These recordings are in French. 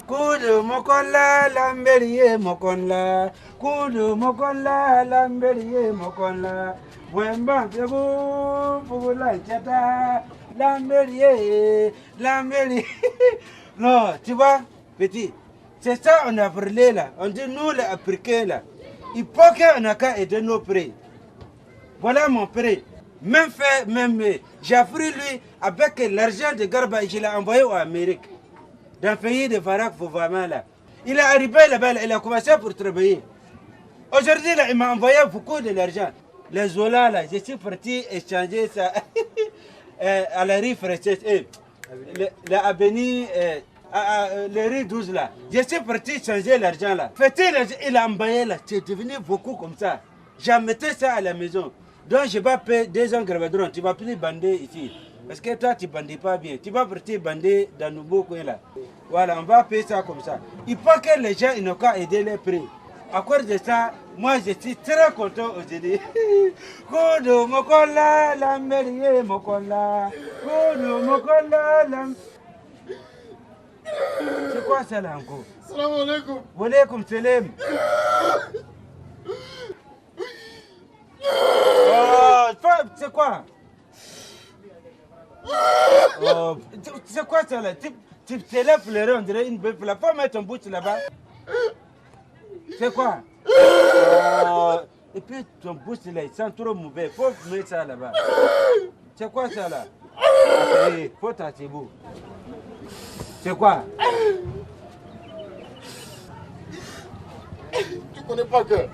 Kudu mokola lamberie mokola. Kudu mokola lamberie mokola. Wemba fego fugula chata. Lamberie, lamberie. Non, tu vois, petit, c'est ça on a parlé là. On dit nous les Africains là. Il faut qu'on a qu'à aider nos prêts. Voilà mon prêt. Même fait, même j'ai pris lui avec l'argent de Garba et je l'ai envoyé en Amérique. Dans le pays de Farak Fouvama là. Il est arrivé là-bas, il a commencé pour travailler. Aujourd'hui là, il m'a envoyé beaucoup de l'argent. Les Zola là, je suis parti échanger ça à la rue française. La Abeni, les rues 12 là. Je suis parti changer l'argent là. Fait-il, il a envoyé là, c'est devenu beaucoup comme ça. J'ai mis ça à la maison. Donc je vais payer 2 ans Gravadron, tu vas plus bander ici. Parce que toi tu ne bandis pas bien. Tu vas partir bander dans nos beaux coins là. Voilà, on va payer ça comme ça. Il faut que les gens n'ont qu'à aider les prix. À cause de ça, moi je suis très content aujourd'hui. Kodo mokola, lamberie mokola. Kodo mokola, C'est quoi ça là encore? Salam alaikum. Wa alaikum salam. Oh, c'est quoi? Oh, c'est quoi ça là? Tu te lèves pleurer, on dirait une bœuf là. Faut mettre ton bouche là-bas. C'est quoi? Oh, et puis ton bouche là, il sent trop mauvais. Faut mettre ça là-bas. C'est quoi ça là? Après, faut t'acheter beau. C'est quoi? Tu connais pas que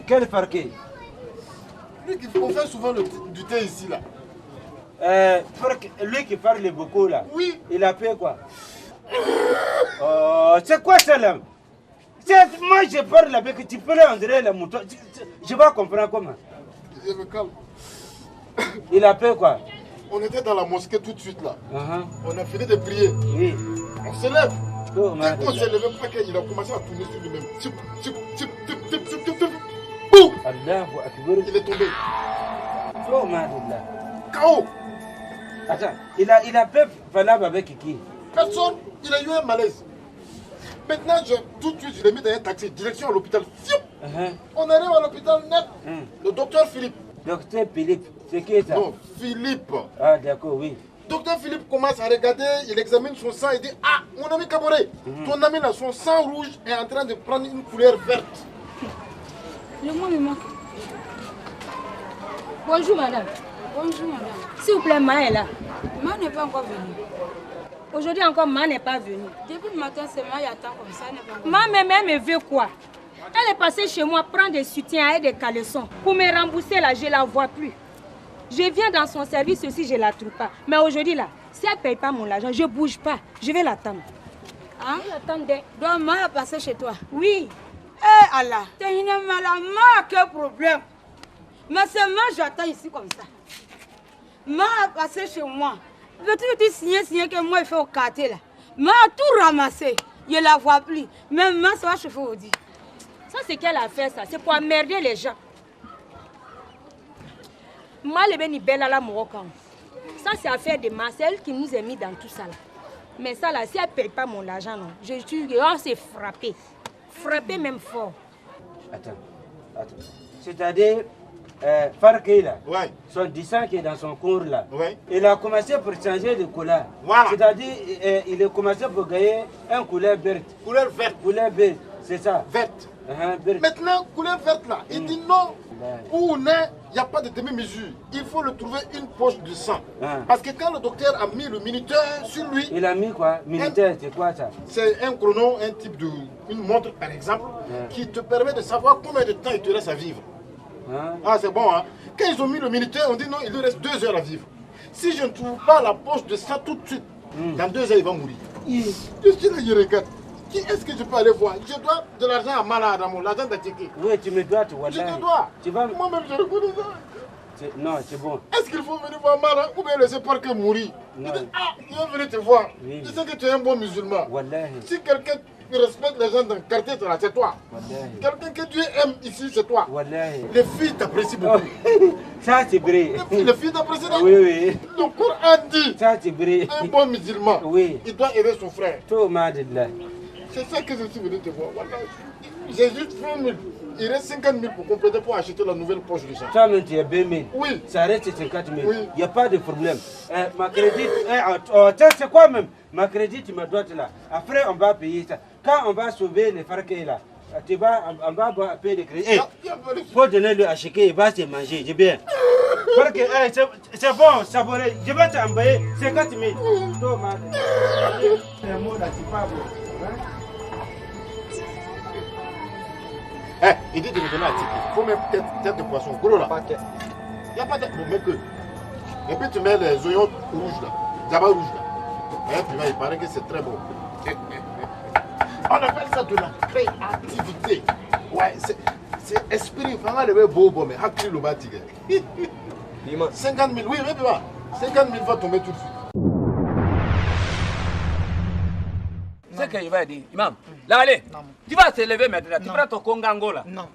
Quel parquet? On fait souvent du thé ici là. Lui qui parle beaucoup là. Oui. Il a fait quoi? Oh, c'est quoi ça là? Moi je parle avec tu peux là, on dirait le mouton. Je vais comprendre comment. Je me calme. Il a fait quoi? On était dans la mosquée tout de suite là. On a fini de prier. Oui. On se lève. Oh, Dès qu'on s'est levé, il a commencé à tourner sur lui-même. Boum! Allahu Akbar. Il est tombé. Oh, madallah. KO. Attends, il a fait valable avec qui? Personne. Il a eu un malaise. Maintenant, tout de suite, je l'ai mis dans un taxi, direction à l'hôpital. On arrive à l'hôpital net. Le docteur Philippe. Docteur Philippe, c'est qui ça? Non, Philippe. Ah, d'accord, oui. Docteur Philippe commence à regarder, il examine son sang et dit: ah, mon ami Kaboré, ton ami là, son sang rouge est en train de prendre une couleur verte. Le mot me manque. Bonjour madame. Bonjour madame. S'il vous plaît, Ma est là. Ma n'est pas encore venue. Aujourd'hui encore, Ma n'est pas venue. Depuis le matin, c'est Ma qui attend comme ça. Ma me veut quoi? Elle est passée chez moi prendre des soutiens et des caleçons. Pour me rembourser là, je ne la vois plus. Je viens dans son service aussi, je ne la trouve pas. Mais aujourd'hui là, si elle ne paye pas mon argent, je ne bouge pas. Je vais l'attendre. Hein? Je vais l'attendre. Donc Ma a passé chez toi? Oui. Eh Allah, t'es une malade, quel problème? Mais c'est moi j'attends ici comme ça. Ma a passé chez moi. Veux-tu signer que moi il fait au quartier là? Ma a tout ramassé. Je la vois plus. Même ma ça va chauffer au dit. Ça c'est qu'elle a fait ça. C'est pour emmerder les gens. Moi le béni belle la Moroccan. Ça c'est affaire de Ma, c'est elle qui nous a mis dans tout ça là. Mais ça là, si elle ne paye pas mon argent, non, je suis on s'est frappé. Frappé même fort. Attends. C'est-à-dire, Farké là, Ouais. son disant qui est dans son cours là, Ouais. il a commencé pour changer de couleur. Voilà. C'est-à-dire, il a commencé pour gagner un couleur verte. Couleur verte. Couleur verte, c'est ça. Verte. Verte. Maintenant, couleur verte là, il dit non. Où on est, il n'y a pas de demi-mesure. Il faut le trouver une poche de sang. Parce que quand le docteur a mis le minuteur sur lui, Il a mis quoi? Militaire, c'est quoi ça? c'est un chrono, un type de, une montre par exemple, qui te permet de savoir combien de temps il te reste à vivre. Ah, c'est bon, hein? Quand ils ont mis le minuteur, on dit non, il lui reste 2 heures à vivre. Si je ne trouve pas la poche de sang tout de suite, dans 2 heures, il va mourir. Je suis là, je regarde. Qui est-ce que je peux aller voir? Je dois de l'argent à Malade, l'argent d'Atiki. Oui, tu me dois, tu vois. Je te dois. Tu vas... Moi-même, je reconnais ça. Non, c'est bon. Est-ce qu'il faut venir voir Malade ou bien laisser Parker mourir? Non. Il dit, ah, il va venir te voir. Oui. Je sais que tu es un bon musulman. Wallahi. Si quelqu'un qui respecte les gens dans le quartier, c'est toi. Quelqu'un que Dieu aime ici, c'est toi. Les filles t'apprécient beaucoup. Ça, c'est vrai. Les filles t'apprécient. Oui, oui. Le Coran dit, ça, c'est vrai. Un bon musulman, oui. Il doit aider son frère. Là. C'est ça que je suis venu te voir. J'ai juste 20 000. Il reste 50 000 pour compléter pour acheter la nouvelle poche de champ. Ça, tu as 20 000. Oui. Ça reste 50 000. Oui. Il n'y a pas de problème. Ma crédit, c'est quoi même? Ma crédit, tu me dois là. Après, on va payer ça. Quand on va sauver les farquets là, on va payer les crédits. Faut donner le acheter, il va se manger. J'ai bien. Parce que c'est bon, saboré. Je vais t'envoyer 50 000. C'est un mot là, c'est pas bon. Il dit de me donner un ticket. Il faut mettre tête de poisson gros là. Il n'y a pas de. Mais que. Et puis tu mets les oignons rouges là. D'abord rouge là. Et puis il paraît que c'est très bon. On appelle ça de la créativité. Ouais, c'est esprit. Vraiment le beau, mais hakri le bâti. 50 000, oui, mais 50 000 va tomber tout de suite. C'est ce qu'il va dire, Imam. Là, allez, tu vas te lever maintenant. Tu prends ton Kongango là. Non.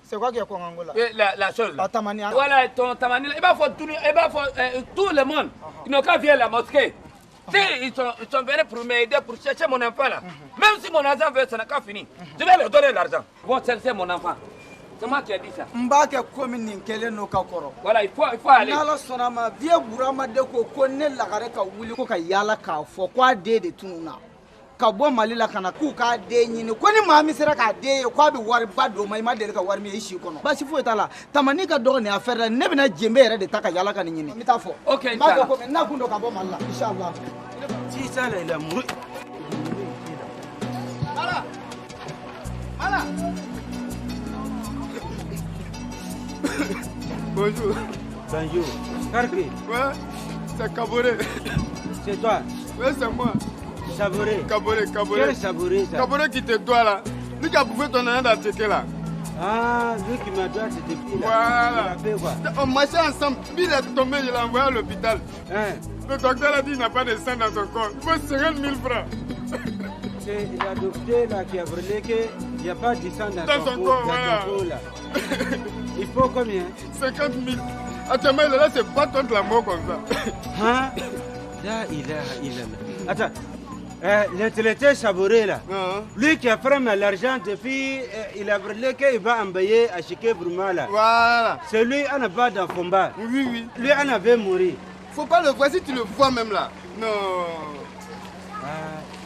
C'est quoi qui est Kongango là? La seule. La tamani. Voilà, ton tamani. Il va falloir tout le monde. Ils n'ont qu'à venir à la mosquée. Ils sont venus pour m'aider, pour chercher mon enfant là. Même si mon argent veut, ça n'a qu'à finir. Je vais leur donner l'argent. Bon, c'est mon enfant. C'est moi qui ai dit ça. Mbake komini nkele no kakoro. Voilà, il faut aller. Nala sonama vie burama de ko konne lagare ka wuli ko ka yala ka fo kwa de tununa. Ka bo mali la kana ku ka de nyini ko ni mami sera ka de ko bi wari bado mai ma de ka wari mi ishi kono. Basi fu etala tamani ka do ne affaire ne bina jembe yere de taka yala ka nyini. Mi ta fo. OK, inshallah. Ma ko na kundo ka bo malla inshallah. Si ça là il a mouru. Mala. Mala. Bonjour. Bonjour. Carquet. Ouais, c'est Kaboré. C'est toi. Ouais, c'est moi. Saboré. Kaboré. Quel saboré ça? Kaboré qui te doit là. Lui qui a bouffé ton argent d'acheter là. Ah, lui qui m'a donné cette fille là. Voilà. Il a fait quoi? On marchait ensemble. Lui il est tombé, je l'ai envoyé à l'hôpital. Hein? Le docteur a dit qu'il n'a pas de sang dans son corps. Il faut 50 000 francs. C'est la docteur là qui a brûlé qu'il n'y a pas de sang dans son corps. Voilà. Là. Il faut combien? 50 000. Actuellement, il est là, c'est pas contre la mort comme ça. Hein? Là, il a. Attends. Le traiteur saboré là. Lui qui a pris l'argent depuis, il a brûlé qu'il va envoyer à Chiké Bruma là. Voilà. C'est lui, on n'a pas d'enfant. Oui. Lui, on avait mouru. Faut pas le voir si tu le vois même là. Non.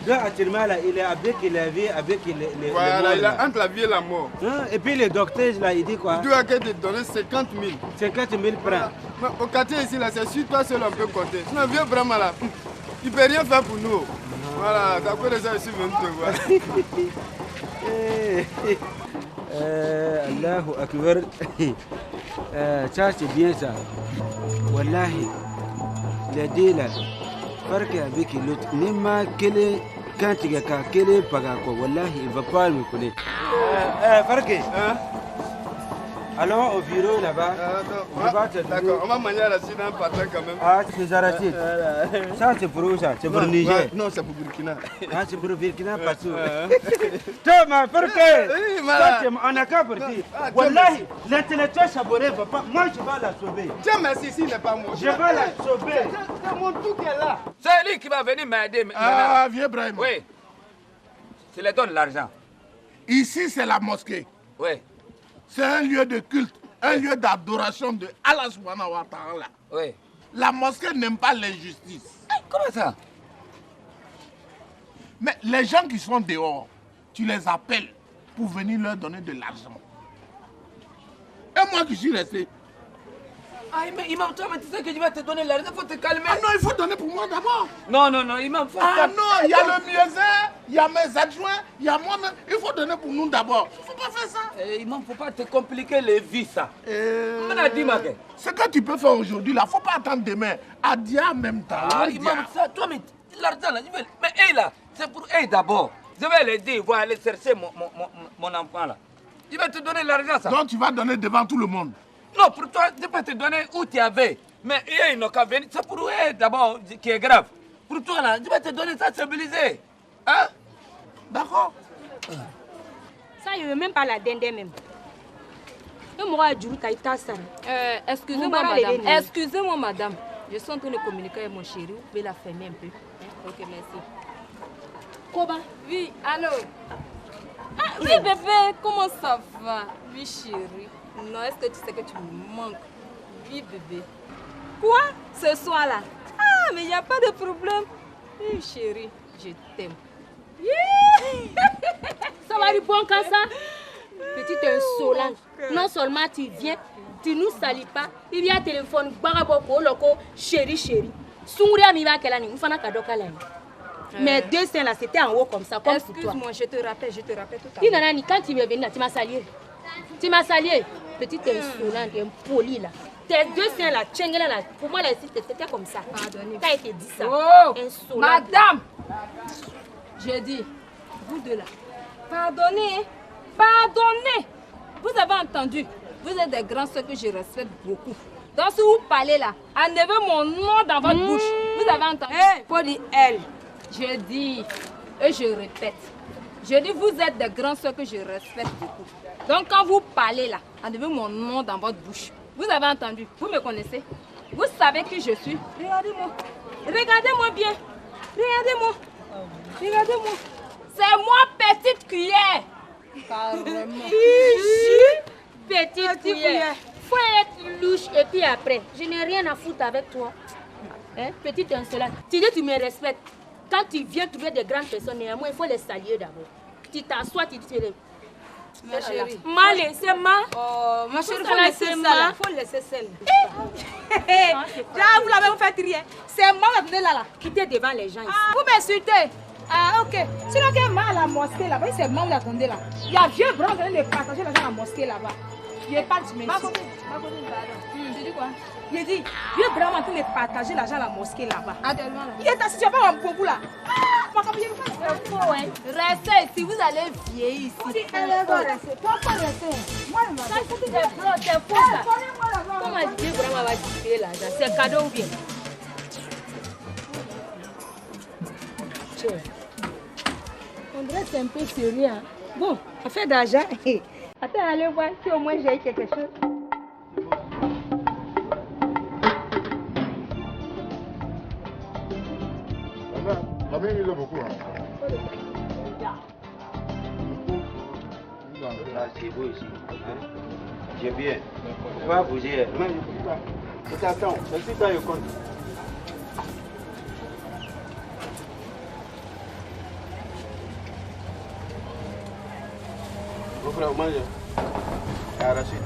Là, actuellement, là, il est avec la vie, avec les voilà, morts, il a entre la vie et la mort. Hein? Et puis le docteur, là, il dit quoi? Il doit te donner 50 000. 50 000 francs. Voilà. Au quartier ici, là, c'est sur toi seul on peut compter. Sinon, viens vraiment là. Il ne peut rien faire pour nous. Voilà, d'après ça, je suis venu te voir. Allahu Akbar. Ça, c'est bien ça. Wallahi, les deux là, parce qu'avec l'autre, même quand il y a quelqu'un qui wallahi, il ne va pas me connaître. Farke, allons au bureau là-bas. D'accord, on va manger à la suite d'un patin quand même. Ah, c'est Zaratit. Ça, c'est pour où ça? C'est pour Niger? Non, c'est pour Burkina. Ah, c'est pour Burkina Faso. Thomas, Farke, on n'a qu'à partir. Wallahi, l'intellectuel saboré va pas. Moi, je vais la sauver. Tiens, merci, ici n'est pas moi. Je vais la sauver. C'est mon tout qui est là. C'est lui qui va venir m'aider. Ah, viens, Brahim. Oui. Je lui donne l'argent. Ici, c'est la mosquée. Oui. C'est un lieu de culte, un lieu d'adoration de Allah subhanahu wa ta'ala. Oui. La mosquée n'aime pas l'injustice. Comment ça? Mais les gens qui sont dehors, tu les appelles pour venir leur donner de l'argent. Et moi qui suis resté. Ah, mais Imam, toi, tu sais que je vais te donner l'argent, il faut te calmer. Ah non, il faut donner pour moi d'abord. Non, Imam, faut Ah non, il y a le mieuxin, il y a mes adjoints, il y a moi-même. Il faut donner pour nous d'abord. Il ne faut pas faire ça. Imam, il ne faut pas te compliquer les vies, ça. Ce que tu peux faire aujourd'hui, là, il ne faut pas attendre demain. À dia en même temps. Ah, Imam, ça, toi, mais l'argent, là, je vais... Mais elle, là, c'est pour elle d'abord. Je vais l'aider, il va aller chercher mon enfant, là. Je vais te donner l'argent, ça. Donc tu vas donner devant tout le monde. Non, pour toi, je peux te donner où tu avais. Mais ils n'ont qu'à venir. C'est pour eux d'abord qui est grave. Pour toi, là, je vais te donner ça stabilisé. Hein? D'accord. Ça, je ne veux même pas la dinde même. Et moi, je dis excusez-moi, madame. Excusez-moi, madame. Je suis en train de communiquer avec mon chéri. Vous pouvez la fermer un peu. Ok, merci. Koba? Oui, allô? Ah, oui, bébé, comment ça va? Oui, chérie. Non, est-ce que tu sais que tu me manques? Oui, bébé. Quoi? Ce soir-là? Ah, mais il n'y a pas de problème. Oui, chérie, je t'aime. Ça va du bon comme ça? Petite insolente. Non seulement tu viens, tu nous salis pas, il vient téléphone, baraboko, loco, chéri, chéri. Souria mi va kelani, on fana kado kalani. Mais deux seins là, c'était en haut comme ça, comme pour toi. Excuse-moi, je te rappelle tout à l'heure. l'heure. Quand tu es venu là, tu m'as salué. Tu m'as salué. Petite insolente, impolie là. Tes deux seins là, tchengela là, pour moi là, c'était comme ça. Pardonnez. Quand il te dit ça. Oh, insolente. madame! J'ai dit, vous deux là, pardonnez, pardonnez. Vous avez entendu, vous êtes des grands soeurs que je respecte beaucoup. Donc si vous parlez là, enlevez mon nom dans votre bouche. Vous avez entendu? Faut dire elle. Je dis, et je répète, je dis vous êtes des grands soeurs que je respecte beaucoup. Donc quand vous parlez là, enlevez mon nom dans votre bouche. Vous avez entendu? Vous me connaissez? Vous savez qui je suis? Regardez-moi. Regardez-moi bien. Regardez-moi. Regardez-moi. C'est moi, petite cuillère. Carrément. Petite cuillère. Faut être louche et puis après, je n'ai rien à foutre avec toi. Hein? Petite insolente. Tu dis tu me respectes. Quand tu viens trouver des grandes personnes, néanmoins, il faut les saluer d'abord. Tu t'assois, tu dis... Ma chérie. Ma laissé ma. Oh, ma chérie, faut laisser ça. Faut laisser celle. Là, vous l'avez fait rien. C'est moi qui venez là. Quittez devant les gens ici. Vous m'insultez. Ah, ok. Sinon, qu'il y a mal à la mosquée là-bas, c'est moi qui l'attendais là. Il y a vieux bras qui viennent de partager l'argent à la mosquée là-bas. Je parle, tu m'insultes. Tu dis quoi? J'ai dit, vieux bras en train de partager l'argent à la mosquée là-bas. Il est assis, tu vas pas en beaucoup là. C'est faux, hein. Restez ici, vous allez vieillir ici. Elle va rester. Toi, faut rester. Moi, je Ça, c'est faux, ça. Comment vieux bras va distribuer l'argent? C'est cadeau ou bien? On dirait que c'est un peu sérieux. Hein? Bon, affaire d'argent. Attends, allez voir si au moins j'ai quelque chose. La même il est beaucoup. C'est beau ici. J'ai bien. On va bouger. Attends, c'est tout ça, je compte. Vous frère, vous mangez. Arraché.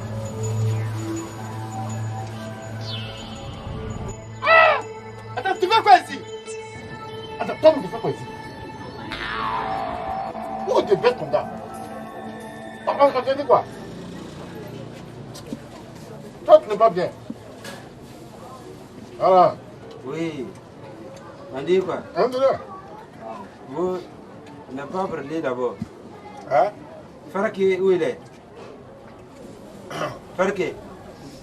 Attends, tu fais quoi ici? Attends, toi, tu fais quoi ici? Pourquoi tu es bête comme ça? Papa, tu as dit quoi? Toi, tu n'es pas bien. Voilà. Oui. On dit quoi? Un de là. Vous n'avez pas parlé d'abord. Hein? Farki, où il est? Farki,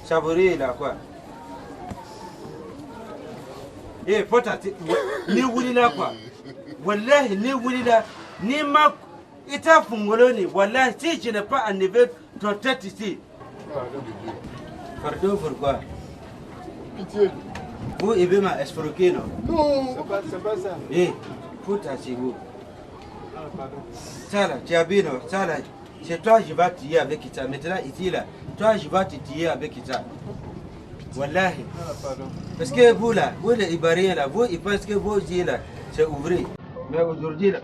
Chabouri, là, quoi? Eh, potati, ni wuli là, quoi? Wallahi, ni wuli là, ni ma. Ita fungoloni, wallahi, si je n'ai pas enlevé ton tête ici. Pardon, pourquoi? Pitié. Vous, il m'a escroqué, non? Non. C'est pas ça. Eh, potati, vous. Ça là, tu as bien, ça là. C'est toi je vais tuer avec Ita. Maintenant ici là, toi je vais te tuer avec Ita. Wallahi. Parce que vous là, vous les Ivoiriens là, vous ils pensent que vos yeux là, c'est ouvert. Mais aujourd'hui là,